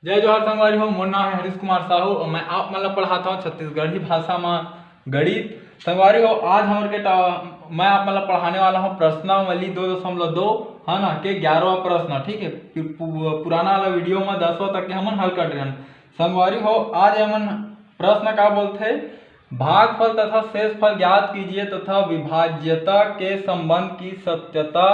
जय जोहार संगवारी हो। मोर नाम है हरीश कुमार साहू और मैं आप मतलब पढ़ाता हूँ छत्तीसगढ़ी भाषा में गणित। संगवारी हो, आज मैं आप मतलब पढ़ाने वाला हूँ प्रश्नावली 2.2 है ना के 11वां प्रश्न। ठीक है, पुराना वाला वीडियो में 10वां तक के हमन हल कर रहे हैं। संगवारी हो, आज हमन प्रश्न का बोलते हैं, भागफल तथा शेषफल ज्ञात कीजिए तथा विभाज्यता के संबंध की सत्यता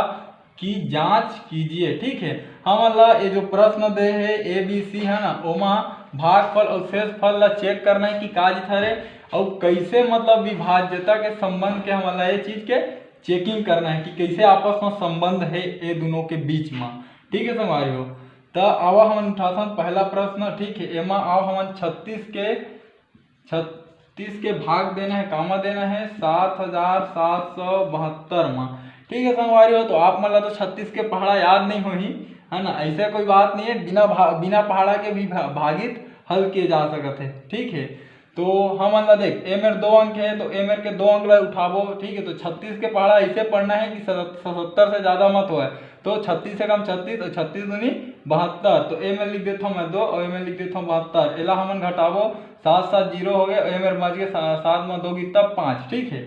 की जांच कीजिए। ठीक है, हमन ये जो प्रश्न दे है ए बी सी है ना, ओमा भागफल और शेषफल ला चेक करना है कि काज थरे और कैसे मतलब विभाज्यता के संबंध के हमन ये चीज के चेकिंग करना है कि कैसे आपस में संबंध है ये दोनों के बीच में। ठीक है संगवारी हो, तो आवा हम उठाता पहला प्रश्न। ठीक है, एमा आओ हम 36 के भाग देना है, कामा देना है 7772 में। ठीक है संगवारी हो, तो आप मतलब तो 36 के पहाड़ा याद नहीं हो ही है ना, ऐसा कोई बात नहीं है, बिना पहाड़ा के भी भागित हल किए जा सकते हैं। ठीक है, तो हम मतलब देख ए मेरे 2 अंक है तो ए मेरे के 2 अंक ला उठाबो। ठीक है, तो 36 के पहाड़ा ऐसे पढ़ना है कि 77 से ज्यादा मत हो, तो 36 से कम 36 और 36 दूनी 72। तो ए में लिख देता हूँ मैं 2 और ए में लिख देता हूँ 72। एला हमन घटाबो 7 7 0 हो गए, ए मेरे बच गए 7 में 2 की तब 5। ठीक है,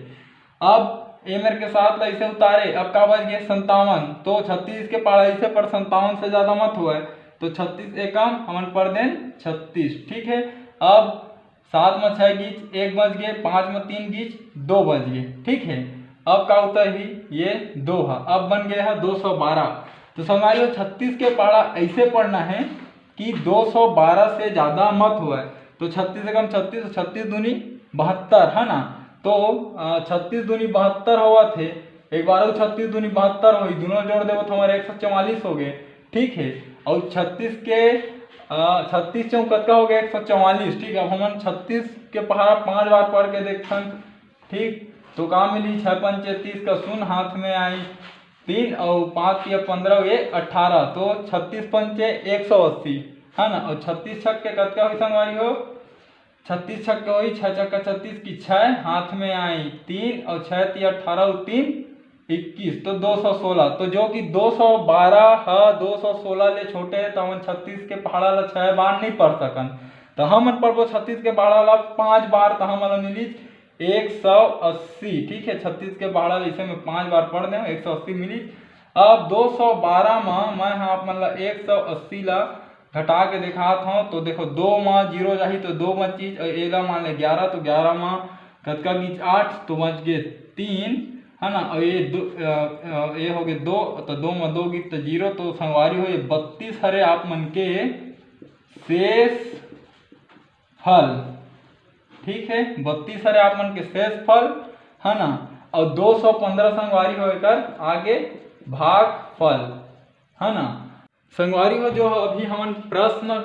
अब ए मेरे के साथ ला इसे उतारे, अब का बच गया 57। तो 36 के पहाड़ा ऐसे पर 57 से ज्यादा मत हुआ है, तो 36 एकम हमन पढ़ दें 36। ठीक है, अब 7 में 6 गीच 1 बच गए, 5 में 3 गीच 2 बच गए। ठीक है, अब का होता ही ये 2 है, अब बन गया है 212। तो समझिए 36 के पहाड़ा ऐसे पढ़ना है कि 212 से ज्यादा मत हुआ है, तो 36 से कम 36, 36 दूनी 72 है ना, तो 36 दूनी 72 हुआ थे, एक बार 36 दूनी 72 हुई, दोनों जोड़ देव तो हमारे 144 हो गए। ठीक है, और 36 के 36 चौकत का हो गया 144। ठीक है, अब हम 36 के पहाड़ा 5 बार पढ़ के देखन। ठीक, तो का मिली 6 पंचे 30 का शून्य हाथ में आई 3 और 5 या 15 ये 18, तो 36 पंचे 180 है ना, और 36 छक के कत का हुई संगवारी हो, 36 छक्के हुई 6 छक्का 36 की 6 हाथ में आई 3 और 6 3 18 और 3 21, तो 216। तो जो कि 212 है, 216 ले छोटे है, तो हम 36 के पहाड़ा ला 6 बार नहीं पढ़ सकन, तो हम पढ़बो 36 के पहाड़ा ला 5 बार, तो हम मिली 180। ठीक है, 36 के पहाड़ा इसे में 5 बार पढ़ दे 180 मिली। अब 212 में मैं हाँ मतलब 180 ला घटा के दिखाता हूँ, तो देखो 2 में 0 जाही तो 2 में चीज, और एला मान ले 11, तो 11 में कतका गीच 8, तो बच गए 3 है ना, और ये हो गए 2, तो 2 में 2 गीच तो 0, तो संगवारी हो ये 32 हरे आप मन के शेष फल। ठीक है, 32 हरे आप मन के शेष फल है ना, और 215 संगवारी हो आगे भाग फल है ना। संगवारी हो जो अभी हम प्रश्न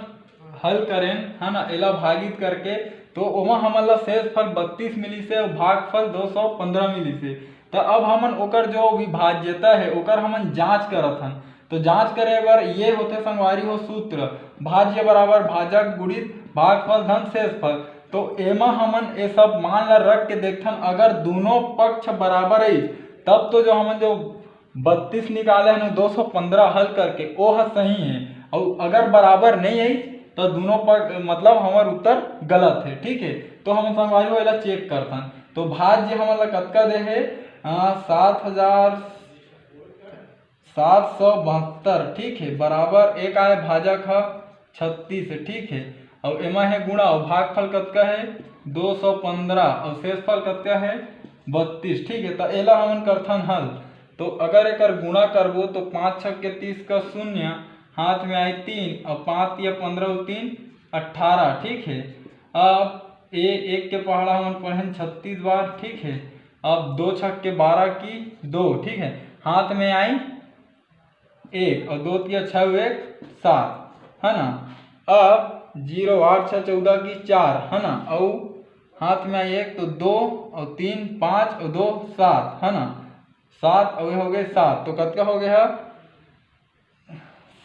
हल करें है ना, एला भागित करके, तो ओमा हमन ला शेष फल 32 मिली से और भागफल 215 मिली से। तो अब हमन ओकर जो विभाज्यता है ओकर हमन जांच करत हन, तो जांच करे बर ये होते संगवारी हो सूत्र, भाज्य बराबर भाजक गुणित भागफल धन शेषफल। तो एमा हमन ये सब मान ला रख के देखथन, अगर दोनों पक्ष बराबर है तब तो जो हमन जो 32 निकाले हैं 215 हल करके वो है सही है, और अगर बराबर नहीं है तो दोनों पर मतलब हमारा उत्तर गलत है। ठीक है, तो हम संगवारी वाला चेक करतन, तो भाज्य हमारा कतका दे है 7772। ठीक है, बराबर एक आए भाजक है 36। ठीक है, और एमा है गुणा, और भागफल कतका है 215 और शेषफल कतका है 32। ठीक है, तो एला हमन करथन हल, तो अगर एक गुणा करबो तो 5 छक के 30 का शून्य हाथ में आई 3 और 5 या 15 और 3 18। ठीक है, अब ए एक के पहाड़ा हम पढ़ें 36 बार। ठीक है, अब 2 छक के 12 की 2। ठीक है, हाथ में आई 1 और 2 तिया 6 1 7 है ना, अब 0 8 6 14 की 4 है ना, और हाथ में आई 1 तो 2 और 3 5 और 2 7 है ना, 7 और हो गए 7, तो कतका हो गया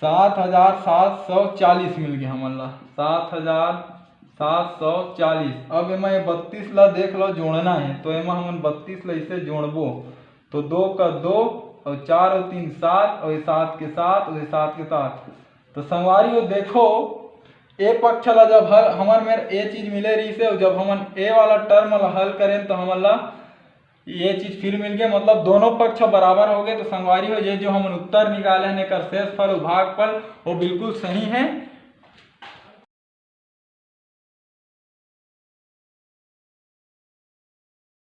7740 मिल गया हमारा 7740। अब एमा 32 ला देख लो जोड़ना है, तो एमा हम 32 ला इसे जोड़बो, तो 2 का 2 और 4 और 3 7 और 7 के 7 और 7 के 7। तो संगवारी हो देखो ए पक्ष ला जब हल हमन मेर ए चीज मिले रही से, जब हमन ए वाला टर्म ला हल करें तो हमन ला ये चीज फिर मिल गया, मतलब दोनों पक्ष बराबर हो गए। तो संगवारी हो ये जो हम उत्तर निकाले हैं एकर शेषफल और भागफल वो बिल्कुल सही है।